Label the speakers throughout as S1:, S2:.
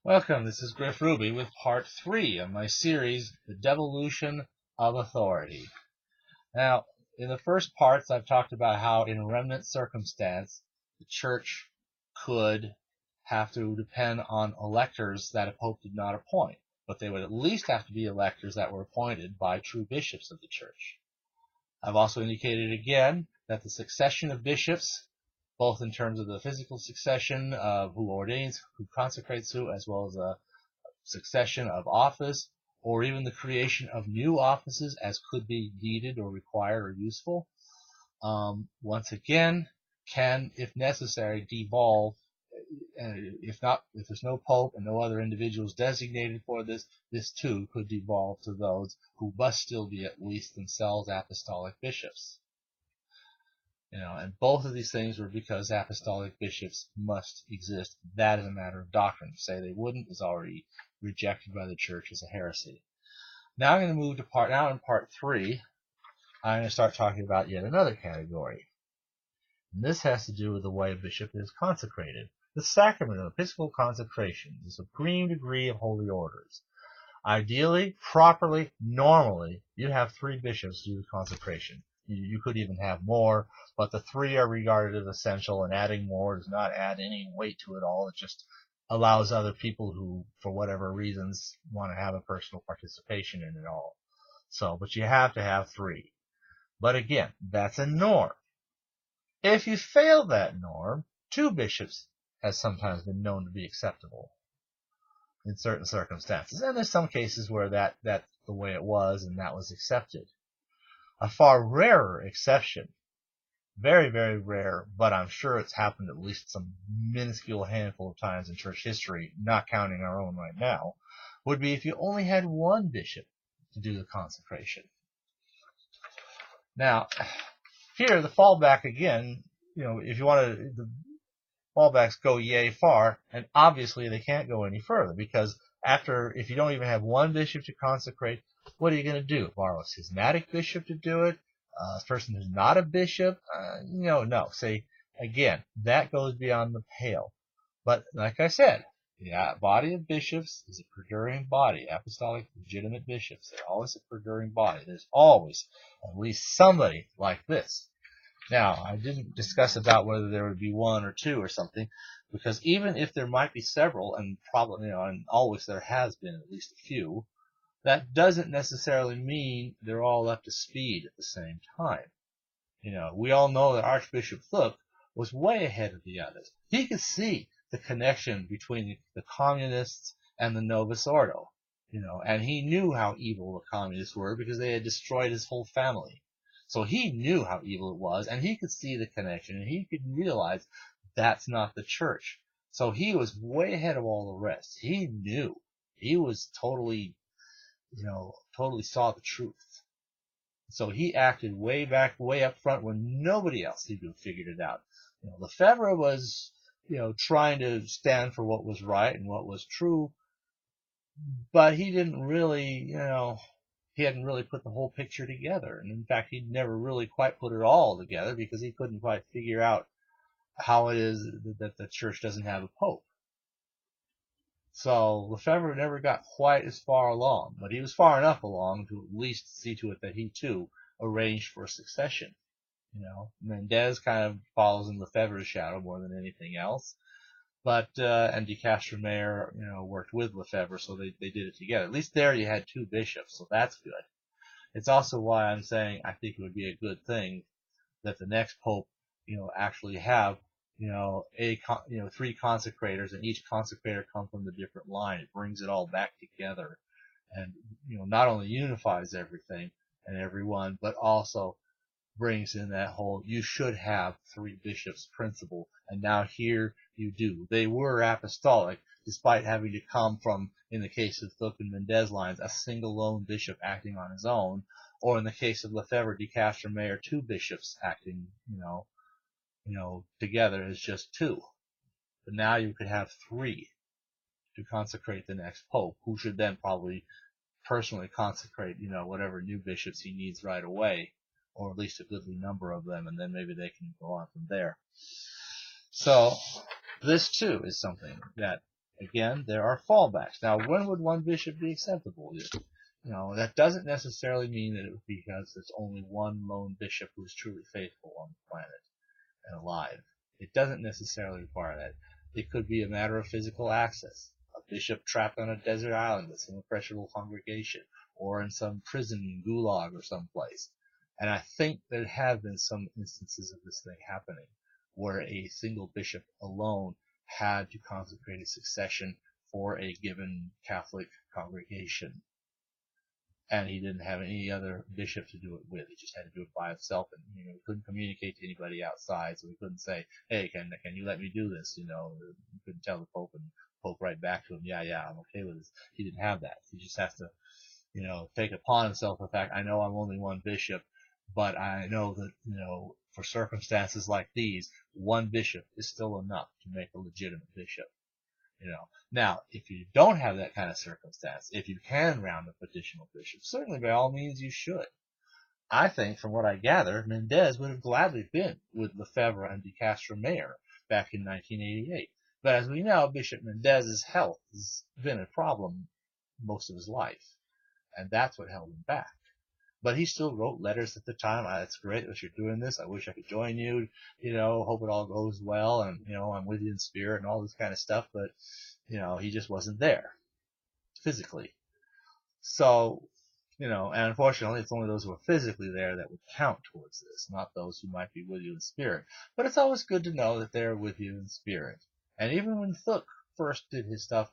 S1: Welcome, this is Griff Ruby with part 3 of my series, The Devolution of Authority. Now, in the first parts, I've talked about how in remnant circumstance, the church could have to depend on electors that a pope did not appoint, but they would at least have to be electors that were appointed by true bishops of the church. I've also indicated again that the succession of bishops, both in terms of the physical succession of who ordains, who consecrates who, as well as a succession of office, or even the creation of new offices as could be needed or required or useful, once again, can, if necessary, devolve. If there's no pope and no other individuals designated for this, this too could devolve to those who must still be at least themselves apostolic bishops. And both of these things were because apostolic bishops must exist. That is a matter of doctrine. To say they wouldn't is already rejected by the church as a heresy. Now I'm going to move to in part 3, I'm going to start talking about yet another category. And this has to do with the way a bishop is consecrated. The sacrament of episcopal consecration is the supreme degree of holy orders. Ideally, properly, normally, you have 3 bishops do the consecration. You could even have more, but the 3 are regarded as essential, and adding more does not add any weight to it all. It just allows other people who, for whatever reasons, want to have a personal participation in it all. But you have to have 3. But again, that's a norm. If you fail that norm, 2 bishops has sometimes been known to be acceptable in certain circumstances. And there's some cases where that's the way it was, and that was accepted. A far rarer exception, very, very rare, but I'm sure it's happened at least some minuscule handful of times in church history, not counting our own right now, would be if you only had 1 bishop to do the consecration. Now, here, the fallback again, if you want to, the fallbacks go yay far, and obviously they can't go any further, because if you don't even have 1 bishop to consecrate, what are you going to do? Borrow a schismatic bishop to do it? A person who's not a bishop? No. See, again, that goes beyond the pale. But like I said, the body of bishops is a perduring body. Apostolic, legitimate bishops, they're always a perduring body. There's always at least somebody like this. Now, I didn't discuss about whether there would be 1 or 2 or something, because even if there might be several, and probably, and always there has been at least a few, that doesn't necessarily mean they're all up to speed at the same time. We all know that Archbishop Thuk was way ahead of the others. He could see the connection between the communists and the Novus Ordo, and he knew how evil the communists were because they had destroyed his whole family. So he knew how evil it was, and he could see the connection, and he could realize that's not the church. So he was way ahead of all the rest. He knew. He was totally saw the truth. So he acted way up front when nobody else seemed to have figured it out. Lefebvre was, trying to stand for what was right and what was true, but he didn't really, he hadn't really put the whole picture together. And in fact, he'd never really quite put it all together because he couldn't quite figure out how it is that the church doesn't have a pope. So Lefebvre never got quite as far along, but he was far enough along to at least see to it that he too arranged for succession. Mendez kind of follows in Lefebvre's shadow more than anything else, but and de Castromayor, worked with Lefebvre, so they did it together. At least there you had 2 bishops, so that's good. It's also why I'm saying I think it would be a good thing that the next pope, actually have 3 consecrators, and each consecrator come from a different line. It brings it all back together, and not only unifies everything and everyone, but also brings in that whole you should have 3 bishops principle. And now here you do. They were apostolic, despite having to come from, in the case of Thuk and Mendez lines, a single lone bishop acting on his own, or in the case of Lefebvre, de Castromayor, 2 bishops acting, together as just 2. But now you could have 3 to consecrate the next pope, who should then probably personally consecrate, whatever new bishops he needs right away, or at least a goodly number of them, and then maybe they can go on from there. So this too is something that again, there are fallbacks. Now, when would one bishop be acceptable? That doesn't necessarily mean that it would be because there's only one lone bishop who is truly faithful on the planet and alive. It doesn't necessarily require that. It could be a matter of physical access. A bishop trapped on a desert island with some impressionable congregation, or in some prison, gulag, or someplace. And I think there have been some instances of this thing happening, where a single bishop alone had to consecrate a succession for a given Catholic congregation. And he didn't have any other bishop to do it with. He just had to do it by himself, and he couldn't communicate to anybody outside, so he couldn't say, "Hey, can you let me do this?" He couldn't tell the Pope, and the Pope right back to him, "Yeah, I'm okay with this." He didn't have that. He just has to, take upon himself the fact, I know I'm only one bishop, but I know that, for circumstances like these, one bishop is still enough to make a legitimate bishop. Now, if you don't have that kind of circumstance, if you can round up additional bishops, certainly by all means you should. I think, from what I gather, Mendez would have gladly been with Lefebvre and de Castro-Mayor back in 1988. But as we know, Bishop Mendez's health has been a problem most of his life, and that's what held him back. But he still wrote letters at the time. It's great that you're doing this. I wish I could join you. Hope it all goes well. And, I'm with you in spirit and all this kind of stuff. But, he just wasn't there physically. So, and unfortunately, it's only those who are physically there that would count towards this, not those who might be with you in spirit. But it's always good to know that they're with you in spirit. And even when Thuk first did his stuff,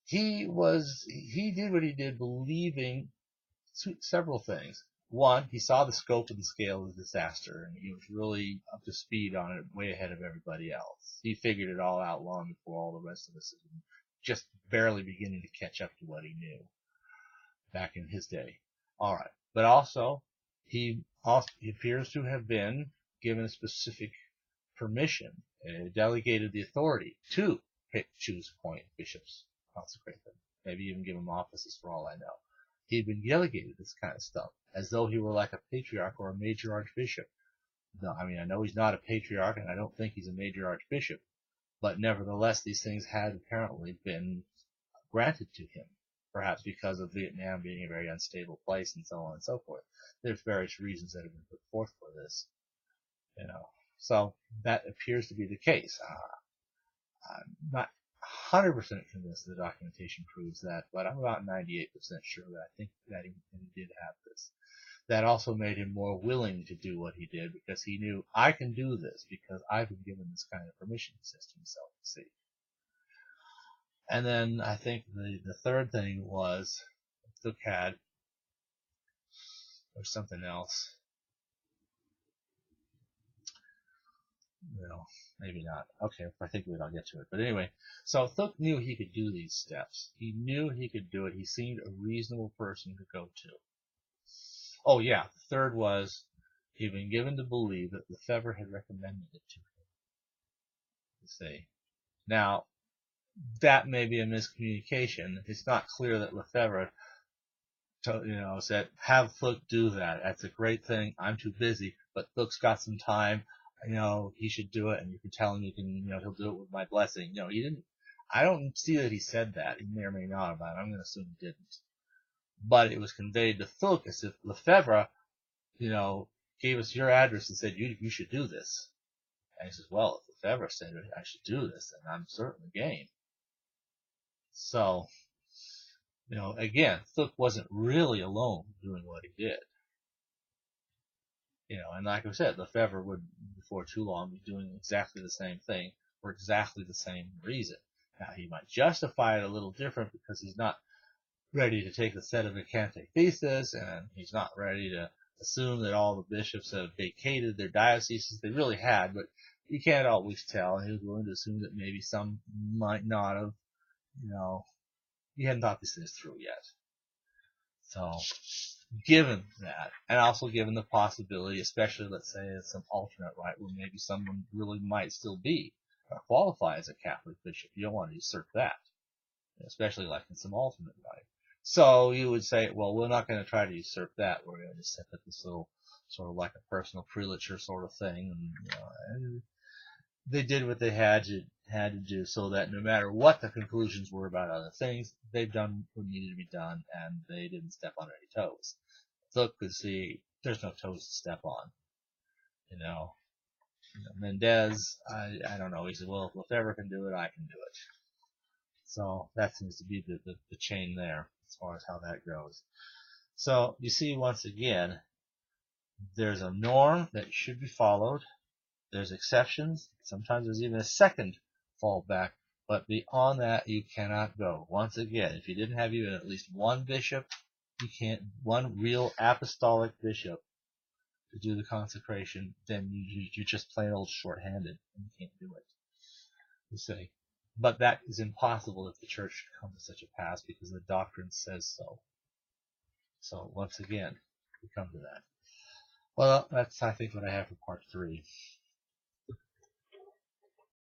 S1: he did what he did believing several things. One, he saw the scope and the scale of the disaster, and he was really up to speed on it, way ahead of everybody else. He figured it all out long before all the rest of us were just barely beginning to catch up to what he knew back in his day. All right, but also he appears to have been given a specific permission, delegated the authority to choose, appoint bishops, consecrate them, maybe even give them offices for all I know. He'd been delegated this kind of stuff, as though he were like a patriarch or a major archbishop. No, I know he's not a patriarch, and I don't think he's a major archbishop, but nevertheless, these things had apparently been granted to him, perhaps because of Vietnam being a very unstable place and so on and so forth. There's various reasons that have been put forth for this, So that appears to be the case. I'm not 100% convinced the documentation proves that, but I'm about 98% sure that I think that he did have this. That also made him more willing to do what he did, because he knew, I can do this because I've been given this kind of permission system, so to see. And then I think the third thing was Thuk had, or something else. Maybe not. Okay, if I think of it, I'll get to it. But anyway, so Thuk knew he could do these steps. He knew he could do it. He seemed a reasonable person to go to. Oh yeah, the third was he'd been given to believe that Lefebvre had recommended it to him. You see. Now, that may be a miscommunication. It's not clear that Lefebvre said, have Thuk do that. That's a great thing. I'm too busy, but Thuk's got some time. He should do it, and you can tell him he'll do it with my blessing. He didn't. I don't see that he said that. He may or may not have. I'm going to assume he didn't. But it was conveyed to Thuk as if Lefebvre, gave us your address and said, you should do this. And he says, well, if Lefebvre said I should do this, then I'm certainly game. So, again, Thuk wasn't really alone doing what he did. And like I said, Lefebvre would, before too long, be doing exactly the same thing for exactly the same reason. Now, he might justify it a little different because he's not ready to take the sedevacante thesis, and he's not ready to assume that all the bishops have vacated their dioceses. They really had, but you can't always tell. And he was willing to assume that maybe some might not have. He hadn't thought these things through yet. So, given that, and also given the possibility, especially let's say it's some alternate rite where maybe someone really might still be or qualify as a Catholic bishop, you don't want to usurp that, especially like in some alternate rite. So you would say, well, we're not going to try to usurp that. We're going to set up this little sort of like a personal prelature sort of thing, and they did what they had to do, so that no matter what the conclusions were about other things, they've done what needed to be done, and they didn't step on any toes. So, because see, there's no toes to step on. Mendez, I don't know. He said, well, if Lefebvre can do it, I can do it. So that seems to be the chain there as far as how that goes. So you see, once again, there's a norm that should be followed. There's exceptions. Sometimes there's even a second fallback. But beyond that, you cannot go. Once again, if you didn't have even at least one bishop, one real apostolic bishop to do the consecration, then you're just plain old short-handed, and you can't do it. You see. But that is impossible if the church should come to such a pass, because the doctrine says so. So once again, we come to that. Well, that's, I think, what I have for part 3.